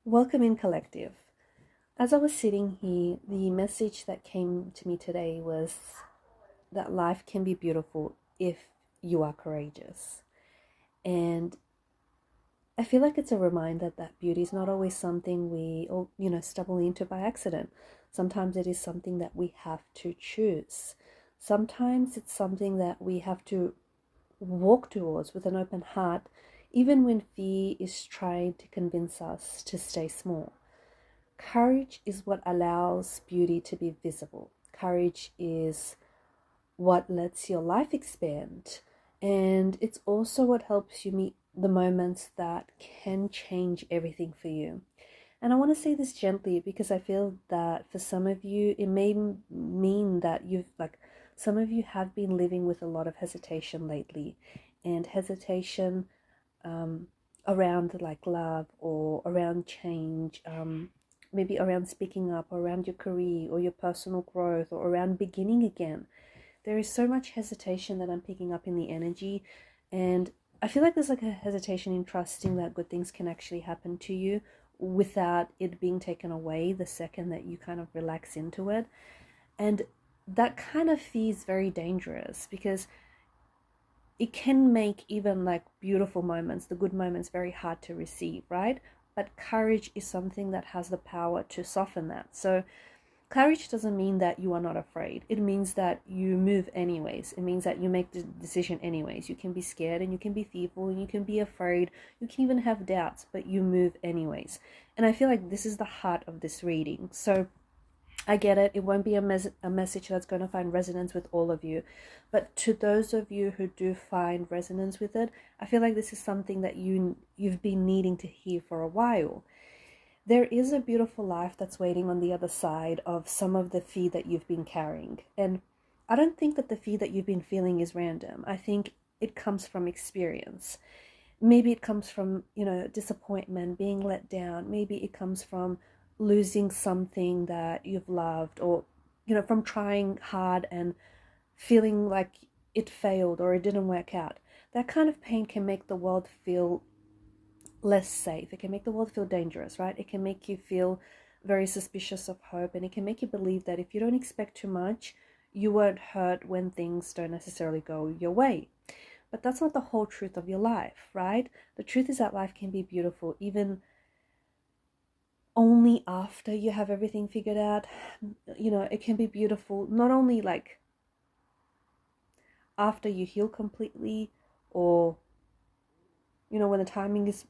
Welcome in collective. As I was sitting here, the message that came to me today was that life can be beautiful if you are courageous. And I feel like it's a reminder that beauty is not always something we all, stumble into by accident. Sometimes it is something that we have to choose. Sometimes it's something that we have to walk towards with an open heart, even when fear is trying to convince us to stay small. Courage is what allows beauty to be visible. Courage is what lets your life expand. And it's also what helps you meet the moments that can change everything for you. And I want to say this gently because I feel that for some of you, it may mean that some of you have been living with a lot of hesitation lately, and hesitation um, around like love or around change, maybe around speaking up, or around your career or your personal growth, or around beginning again. There is so much hesitation that I'm picking up in the energy, and I feel like there's like a hesitation in trusting that good things can actually happen to you without it being taken away the second that you kind of relax into it. And that kind of fear is very dangerous because it can make even like beautiful moments, the good moments, very hard to receive, right? But courage is something that has the power to soften that. So courage doesn't mean that you are not afraid. It means that you move anyways. It means that you make the decision anyways. You can be scared and you can be fearful and you can be afraid. You can even have doubts, but you move anyways. And I feel like this is the heart of this reading. So I get it. It won't be a message that's going to find resonance with all of you. But to those of you who do find resonance with it, I feel like this is something that you've been needing to hear for a while. There is a beautiful life that's waiting on the other side of some of the fear that you've been carrying. And I don't think that the fear that you've been feeling is random. I think it comes from experience. Maybe it comes from, disappointment, being let down. Maybe it comes from losing something that you've loved, or, from trying hard and feeling like it failed or it didn't work out. That kind of pain can make the world feel less safe. It can make the world feel dangerous, right? It can make you feel very suspicious of hope, and it can make you believe that if you don't expect too much, you won't hurt when things don't necessarily go your way. But that's not the whole truth of your life, right? The truth is that life can be beautiful even only after you have everything figured out. It can be beautiful not only like after you heal completely, or when the timing is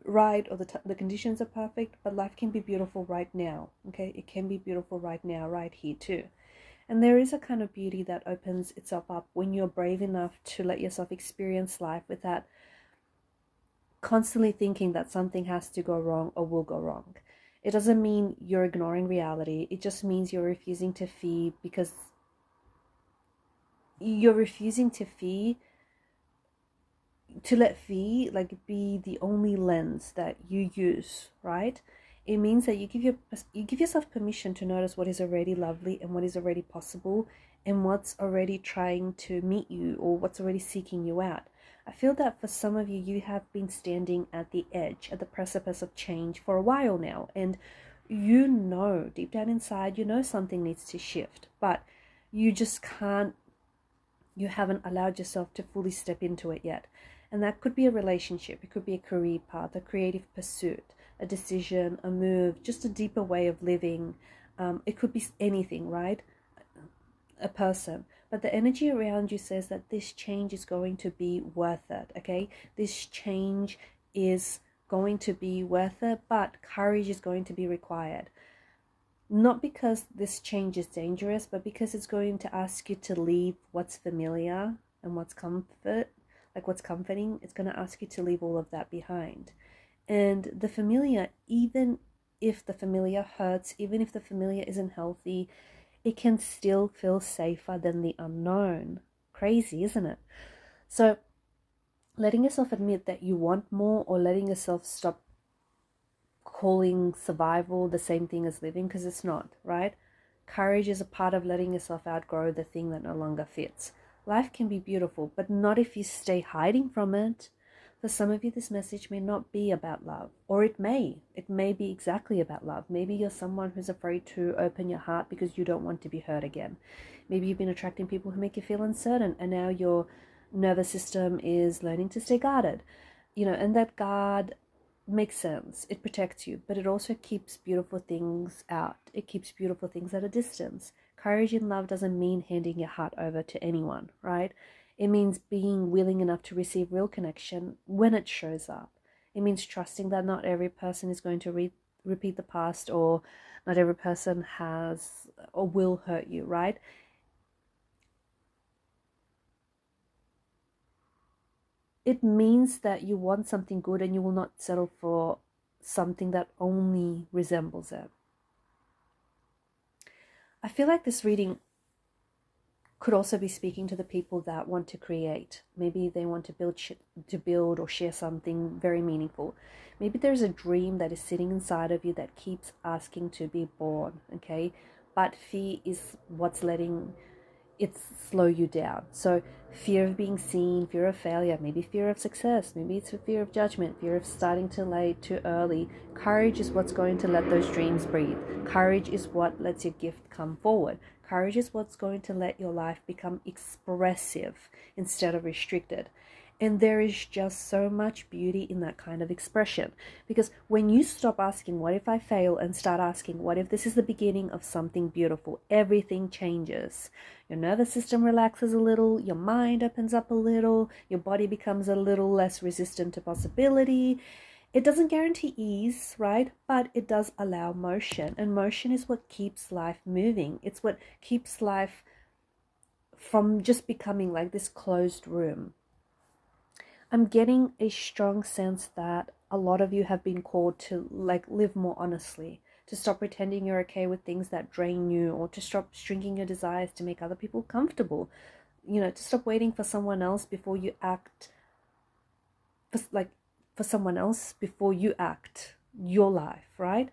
right, or the conditions are perfect, but life can be beautiful right now. Okay, it can be beautiful right now, right here too. And there is a kind of beauty that opens itself up when you're brave enough to let yourself experience life without constantly thinking that something has to go wrong or will go wrong. It doesn't mean you're ignoring reality. It just means you're refusing to fear, because you're refusing to let fear like be the only lens that you use, right? It means that you give yourself permission to notice what is already lovely and what is already possible, and what's already trying to meet you, or what's already seeking you out. I feel that for some of you, you have been standing at the edge, at the precipice of change for a while now, and deep down inside, something needs to shift, but you just can't you haven't allowed yourself to fully step into it yet. And that could be a relationship, it could be a career path, a creative pursuit, a decision, a move, just a deeper way of living. It could be anything, right? A person. But the energy around you says that this change is going to be worth it, okay? This change is going to be worth it, but courage is going to be required. Not because this change is dangerous, but because it's going to ask you to leave what's familiar and what's comforting. It's going to ask you to leave all of that behind. And the familiar, even if the familiar hurts, even if the familiar isn't healthy, it can still feel safer than the unknown. Crazy, isn't it? So, letting yourself admit that you want more, or letting yourself stop calling survival the same thing as living, because it's not, right? Courage is a part of letting yourself outgrow the thing that no longer fits. Life can be beautiful, but not if you stay hiding from it. For some of you, this message may not be about love, or it may be exactly about love. Maybe you're someone who's afraid to open your heart because you don't want to be hurt again. Maybe you've been attracting people who make you feel uncertain, and now your nervous system is learning to stay guarded. And that guard makes sense. It protects you, but it also keeps beautiful things out. It keeps beautiful things at a distance. Courage in love doesn't mean handing your heart over to anyone, right? It means being willing enough to receive real connection when it shows up. It means trusting that not every person is going to repeat the past, or not every person has or will hurt you, right? It means that you want something good and you will not settle for something that only resembles it. I feel like this reading could also be speaking to the people that want to create. Maybe they want to build or share something very meaningful. Maybe there's a dream that is sitting inside of you that keeps asking to be born, okay? But fear is what's letting it slow you down. So fear of being seen, fear of failure, maybe fear of success, maybe it's a fear of judgment, fear of starting too late, too early. Courage is what's going to let those dreams breathe. Courage is what lets your gift come forward. Courage is what's going to let your life become expressive instead of restricted. And there is just so much beauty in that kind of expression. Because when you stop asking, what if I fail, and start asking, what if this is the beginning of something beautiful, everything changes. Your nervous system relaxes a little, your mind opens up a little, your body becomes a little less resistant to possibility. It doesn't guarantee ease, right? But it does allow motion. And motion is what keeps life moving. It's what keeps life from just becoming like this closed room. I'm getting a strong sense that a lot of you have been called to live more honestly, to stop pretending you're okay with things that drain you, or to stop shrinking your desires to make other people comfortable. To stop waiting for someone else before you act, for someone else before you act your life, right?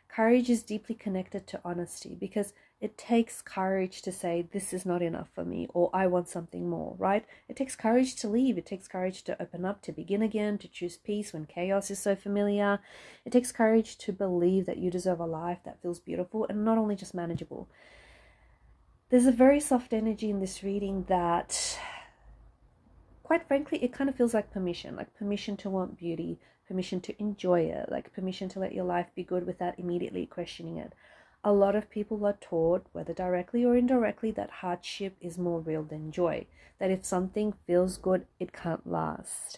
Courage is deeply connected to honesty, because it takes courage to say, this is not enough for me, or I want something more, right? It takes courage to leave. It takes courage to open up, to begin again, to choose peace when chaos is so familiar. It takes courage to believe that you deserve a life that feels beautiful and not only just manageable. There's a very soft energy in this reading that, quite frankly, it kind of feels like permission to want beauty, permission to enjoy it, like permission to let your life be good without immediately questioning it. A lot of people are taught, whether directly or indirectly, that hardship is more real than joy, that if something feels good, it can't last,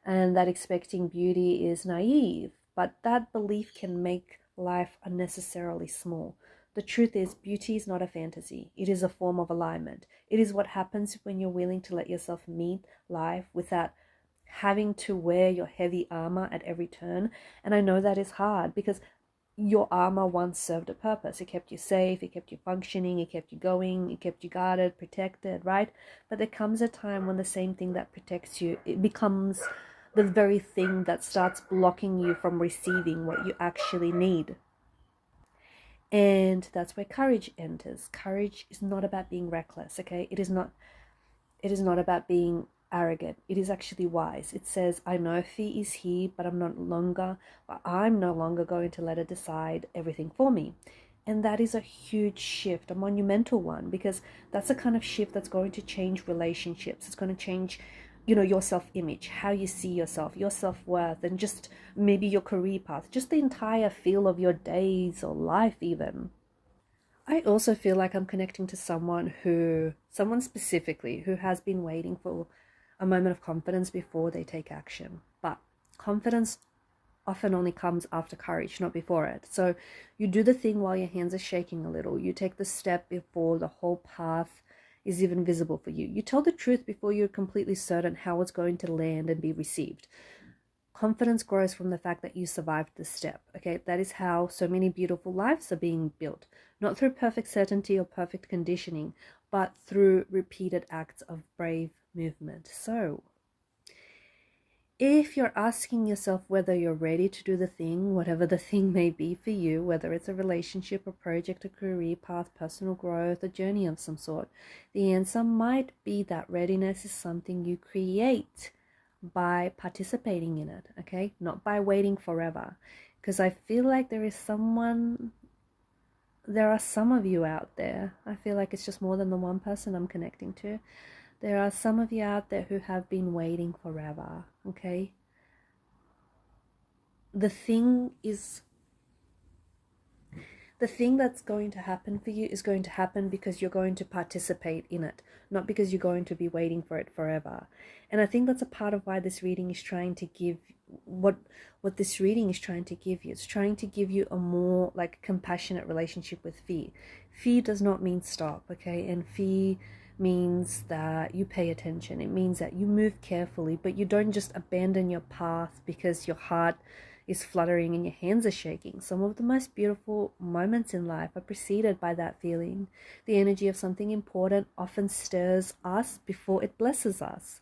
and that expecting beauty is naive. But that belief can make life unnecessarily small. The truth is, beauty is not a fantasy. It is a form of alignment. It is what happens when you're willing to let yourself meet life without having to wear your heavy armor at every turn. And I know that is hard, because your armor once served a purpose. It kept you safe, it kept you functioning, it kept you going, it kept you guarded, protected, right? But there comes a time when the same thing that protects you, it becomes the very thing that starts blocking you from receiving what you actually need. And that's where courage enters. Courage is not about being reckless, okay? It is not about being arrogant. It is actually wise. It says, I know fear is here, but I'm no longer going to let it decide everything for me. And that is a huge shift, a monumental one, because that's the kind of shift that's going to change relationships. It's going to change, your self-image, how you see yourself, your self-worth, and just maybe your career path, just the entire feel of your days or life even. I also feel like I'm connecting to someone specifically who has been waiting for a moment of confidence before they take action. But confidence often only comes after courage, not before it. So you do the thing while your hands are shaking a little. You take the step before the whole path is even visible for you. You tell the truth before you're completely certain how it's going to land and be received. Confidence grows from the fact that you survived this step. Okay, that is how so many beautiful lives are being built. Not through perfect certainty or perfect conditioning, but through repeated acts of brave movement. So, if you're asking yourself whether you're ready to do the thing, whatever the thing may be for you, whether it's a relationship, a project, a career path, personal growth, a journey of some sort, the answer might be that readiness is something you create by participating in it, okay? Not by waiting forever. Because I feel like there are some of you out there. I feel like it's just more than the one person I'm connecting to. There are some of you out there who have been waiting forever, okay? The thing that's going to happen for you is going to happen because you're going to participate in it, not because you're going to be waiting for it forever. And I think that's a part of why this reading is trying to give what this reading is trying to give you. It's trying to give you a more like compassionate relationship with fear. Fear does not mean stop, okay? And fear means that you pay attention. It means that you move carefully, but you don't just abandon your path because your heart is fluttering and your hands are shaking. Some of the most beautiful moments in life are preceded by that feeling. The energy of something important often stirs us before it blesses us.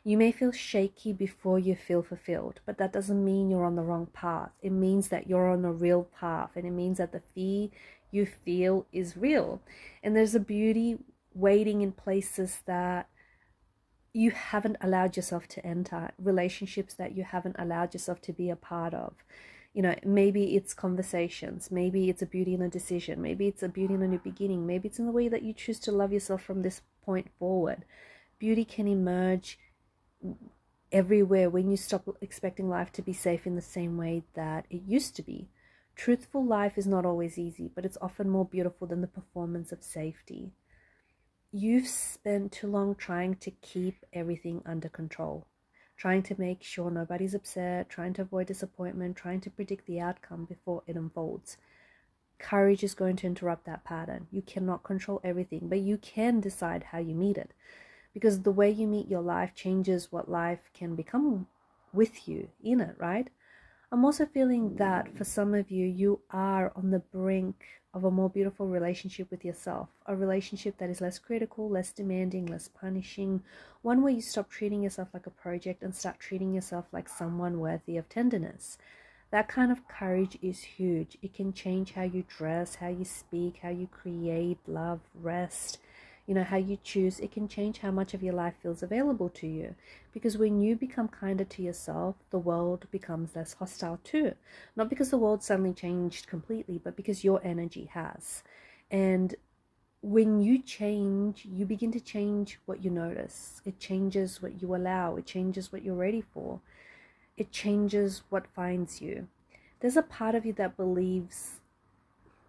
You may feel shaky before you feel fulfilled, but that doesn't mean you're on the wrong path. It means that you're on a real path, and it means that the fear you feel is real. And there's a beauty waiting in places that you haven't allowed yourself to enter, relationships that you haven't allowed yourself to be a part of. You know, maybe it's conversations, maybe it's a beauty in a decision, maybe it's a beauty in a new beginning, maybe it's in the way that you choose to love yourself from this point forward. Beauty can emerge everywhere when you stop expecting life to be safe in the same way that it used to be. Truthful life is not always easy, but it's often more beautiful than the performance of safety. You've spent too long trying to keep everything under control, trying to make sure nobody's upset, trying to avoid disappointment, trying to predict the outcome before it unfolds. Courage is going to interrupt that pattern. You cannot control everything, but you can decide how you meet it, because the way you meet your life changes what life can become with you in it, right? I'm also feeling that for some of you, you are on the brink of a more beautiful relationship with yourself, a relationship that is less critical, less demanding, less punishing, one where you stop treating yourself like a project and start treating yourself like someone worthy of tenderness. That kind of courage is huge. It can change how you dress, how you speak, how you create, love, rest, how you choose. It can change how much of your life feels available to you. Because when you become kinder to yourself, the world becomes less hostile too. Not because the world suddenly changed completely, but because your energy has. And when you change, you begin to change what you notice. It changes what you allow. It changes what you're ready for. It changes what finds you. There's a part of you that believes,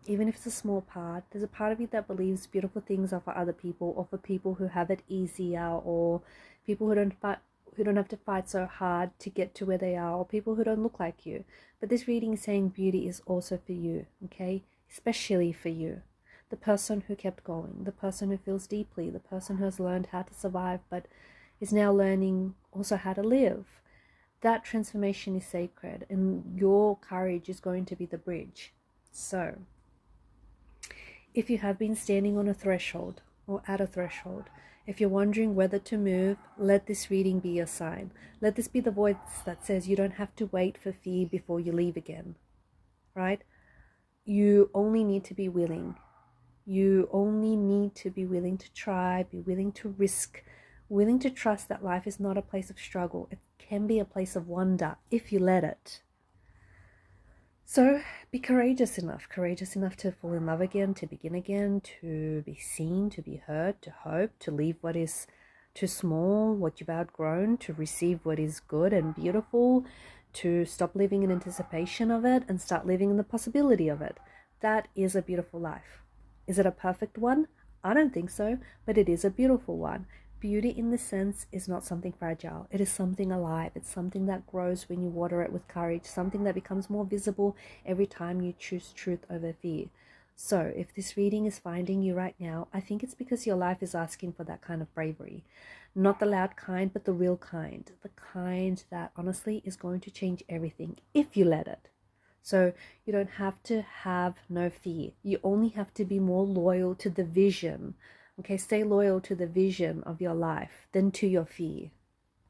even if it's a small part, there's a part of you that believes beautiful things are for other people, or for people who have it easier, or people who don't have to fight so hard to get to where they are, or people who don't look like you. But this reading is saying beauty is also for you, okay? Especially for you. The person who kept going, the person who feels deeply, the person who has learned how to survive but is now learning also how to live. That transformation is sacred, and your courage is going to be the bridge. So, if you have been standing on a threshold or at a threshold, if you're wondering whether to move, let this reading be your sign. Let this be the voice that says you don't have to wait for fear before you leave again, right? You only need to be willing. You only need to be willing to try, be willing to risk, willing to trust that life is not a place of struggle. It can be a place of wonder if you let it. So be courageous enough to fall in love again, to begin again, to be seen, to be heard, to hope, to leave what is too small, what you've outgrown, to receive what is good and beautiful, to stop living in anticipation of it and start living in the possibility of it. That is a beautiful life. Is it a perfect one? I don't think so, but it is a beautiful one. Beauty in this sense is not something fragile. It is something alive. It's something that grows when you water it with courage, something that becomes more visible every time you choose truth over fear. So if this reading is finding you right now, I think it's because your life is asking for that kind of bravery. Not the loud kind, but the real kind. The kind that honestly is going to change everything if you let it. So you don't have to have no fear. You only have to be more loyal to the vision. Okay, stay loyal to the vision of your life than to your fear.